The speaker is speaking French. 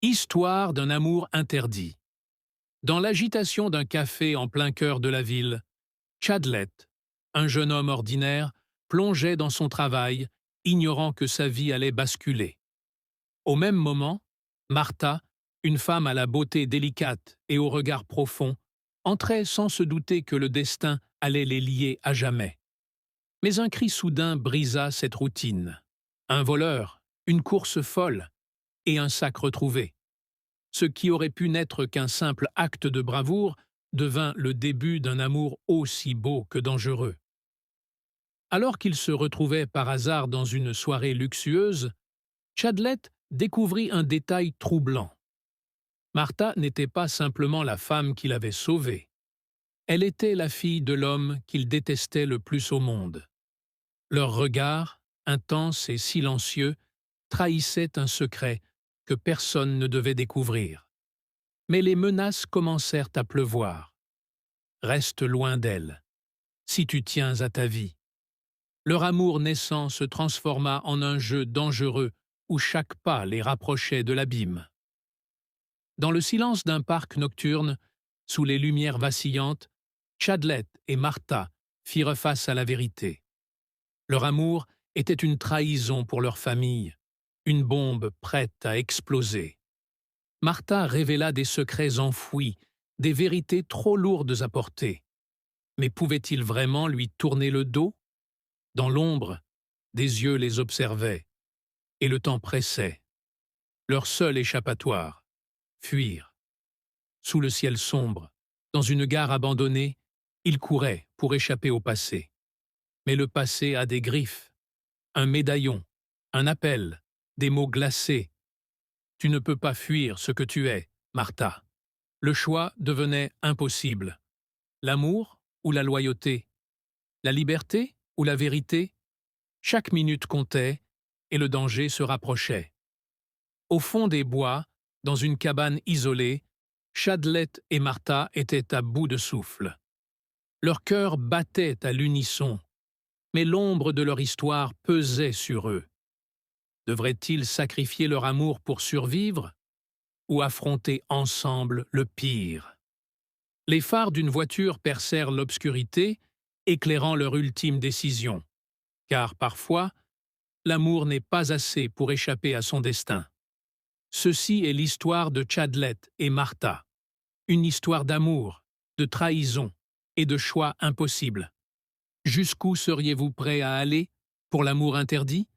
Histoire d'un amour interdit. Dans l'agitation d'un café en plein cœur de la ville, Chadlet, un jeune homme ordinaire, plongeait dans son travail, ignorant que sa vie allait basculer. Au même moment, Martha, une femme à la beauté délicate et au regard profond, entrait sans se douter que le destin allait les lier à jamais. Mais un cri soudain brisa cette routine. Un voleur, une course folle et un sac retrouvé. Ce qui aurait pu n'être qu'un simple acte de bravoure devint le début d'un amour aussi beau que dangereux. Alors qu'il se retrouvait par hasard dans une soirée luxueuse, Chadlet découvrit un détail troublant. Martha n'était pas simplement la femme qu'il avait sauvée. Elle était la fille de l'homme qu'il détestait le plus au monde. Leur regard, intense et silencieux, trahissait un secret que personne ne devait découvrir. Mais les menaces commencèrent à pleuvoir. Reste loin d'elle, si tu tiens à ta vie. Leur amour naissant se transforma en un jeu dangereux où chaque pas les rapprochait de l'abîme. Dans le silence d'un parc nocturne, sous les lumières vacillantes, Chadlet et Martha firent face à la vérité. Leur amour était une trahison pour leur famille, une bombe prête à exploser. Martha révéla des secrets enfouis, des vérités trop lourdes à porter. Mais pouvait-il vraiment lui tourner le dos? Dans l'ombre, des yeux les observaient, et le temps pressait. Leur seul échappatoire, fuir. Sous le ciel sombre, dans une gare abandonnée, ils couraient pour échapper au passé. Mais le passé a des griffes, un médaillon, un appel, des mots glacés. Tu ne peux pas fuir ce que tu es, Martha. Le choix devenait impossible. L'amour ou la loyauté? La liberté ou la vérité? Chaque minute comptait et le danger se rapprochait. Au fond des bois, dans une cabane isolée, Chadlet et Martha étaient à bout de souffle. Leur cœur battait à l'unisson, mais l'ombre de leur histoire pesait sur eux. Devraient-ils sacrifier leur amour pour survivre ou affronter ensemble le pire? Les phares d'une voiture percèrent l'obscurité, éclairant leur ultime décision. Car parfois, l'amour n'est pas assez pour échapper à son destin. Ceci est l'histoire de Chadlet et Martha, une histoire d'amour, de trahison et de choix impossibles. Jusqu'où seriez-vous prêt à aller pour l'amour interdit?